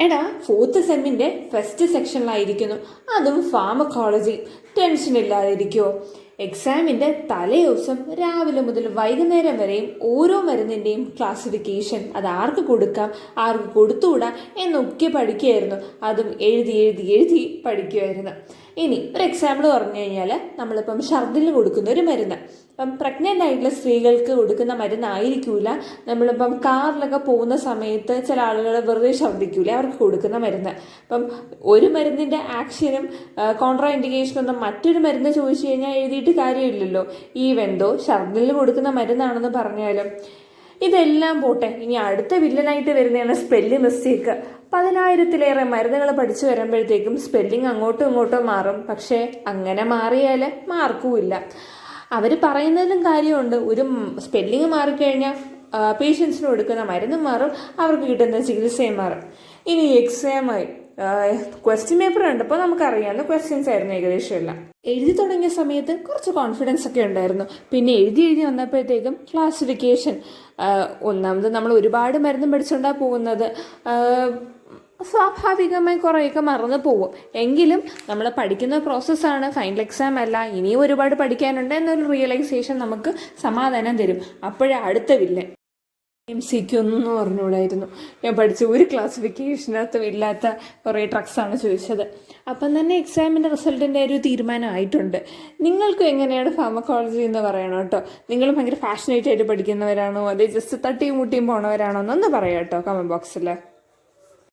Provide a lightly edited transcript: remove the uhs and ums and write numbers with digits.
എടാ, fourth സെമ്മിന്റെ first സെക്ഷനിലായിരിക്കുന്നു, അതും pharmacology. Tension ഇല്ലാതിരിക്കുമോ? എക്സാമിന്റെ തലേ ദിവസം രാവിലെ മുതൽ വൈകുന്നേരം വരെയും ഓരോ മരുന്നിന്റെയും ക്ലാസിഫിക്കേഷൻ, അത് ആർക്ക് കൊടുക്കാം, ആർക്ക് കൊടുത്തുകൂടാ എന്നൊക്കെ പഠിക്കുകയായിരുന്നു. അതും എഴുതി എഴുതി എഴുതി പഠിക്കുമായിരുന്നു. ഇനി ഒരു എക്സാമ്പിൾ പറഞ്ഞു കഴിഞ്ഞാൽ, നമ്മളിപ്പം ഛർദിലിന് കൊടുക്കുന്ന ഒരു മരുന്ന്, ഇപ്പം പ്രഗ്നൻ്റ് ആയിട്ടുള്ള സ്ത്രീകൾക്ക് കൊടുക്കുന്ന മരുന്നായിരിക്കൂല നമ്മളിപ്പം കാറിലൊക്കെ പോകുന്ന സമയത്ത് ചില ആളുകൾ വെറുതെ ഛർദ്ദിക്കൂല, അവർക്ക് കൊടുക്കുന്ന മരുന്ന്. അപ്പം ഒരു മരുന്നിൻ്റെ ആക്ഷനും കോൺട്രാ ഇൻഡിക്കേഷനൊന്നും മറ്റൊരു മരുന്ന് ചോദിച്ചു കഴിഞ്ഞാൽ എഴുതിയിട്ട് കാര്യമില്ലല്ലോ. ഈവെന്തോ ഛർദിലിന് കൊടുക്കുന്ന മരുന്നാണെന്ന് പറഞ്ഞാലും. ഇതെല്ലാം പോട്ടെ, ഇനി അടുത്ത വില്ലനായിട്ട് വരുന്നതാണ് സ്പെല്ലിംഗ് മിസ്റ്റേക്ക്. 10,000-ലേറെ മരുന്നുകൾ പഠിച്ചു വരുമ്പോഴത്തേക്കും സ്പെല്ലിംഗ് അങ്ങോട്ടും ഇങ്ങോട്ടും മാറും. പക്ഷേ അങ്ങനെ മാറിയാൽ മാർക്കുമില്ല. അവർ പറയുന്നതിലും കാര്യമുണ്ട്. ഒരു സ്പെല്ലിങ് മാറിക്കഴിഞ്ഞാൽ പേഷ്യൻസിന് കൊടുക്കുന്ന മരുന്നും മാറും, അവർക്ക് കിട്ടുന്ന ചികിത്സയും മാറും. ഇനി എക്സാമായി ക്വസ്റ്റ്യൻ പേപ്പർ കണ്ടപ്പോൾ നമുക്കറിയാവുന്ന ക്വസ്റ്റ്യൻസ് ആയിരുന്നു ഏകദേശം എല്ലാം. എഴുതി തുടങ്ങിയ സമയത്ത് കുറച്ച് കോൺഫിഡൻസ് ഒക്കെ ഉണ്ടായിരുന്നു. പിന്നെ എഴുതി വന്നപ്പോഴത്തേക്കും ക്ലാസിഫിക്കേഷൻ, ഒന്നാമത് നമ്മൾ ഒരുപാട് മരുന്നും പഠിച്ചുകൊണ്ടാണ് പോകുന്നത്. സ്വാഭാവികമായി കുറേയൊക്കെ മറന്നു പോകും. എങ്കിലും നമ്മൾ പഠിക്കുന്ന പ്രോസസ്സാണ്, ഫൈനൽ എക്സാം അല്ല. ഇനിയും ഒരുപാട് പഠിക്കാനുണ്ട് എന്നൊരു റിയലൈസേഷൻ നമുക്ക് സമാധാനം തരും. അപ്പോഴേ അടുത്ത വില്ലൻ MCQ ഒന്നും പറഞ്ഞുകൂടായിരുന്നു. ഞാൻ പഠിച്ച ഒരു ക്ലാസിഫിക്കേഷനകത്തും ഇല്ലാത്ത കുറേ ട്രക്സാണ് ചോദിച്ചത്. അപ്പം തന്നെ എക്സാമിൻ്റെ റിസൾട്ടിൻ്റെ ഒരു തീരുമാനമായിട്ടുണ്ട്. നിങ്ങൾക്കും എങ്ങനെയാണ് ഫാർമക്കോളജി എന്ന് പറയണം കേട്ടോ. നിങ്ങൾ ഭയങ്കര ഫാഷനേറ്റ് ആയിട്ട് പഠിക്കുന്നവരാണോ, അതേ ജസ്റ്റ് തട്ടിയും മുട്ടിയും പോണവരാണോ എന്നൊന്ന് പറയാം കേട്ടോ കമൻറ്റ് ബോക്സിൽ.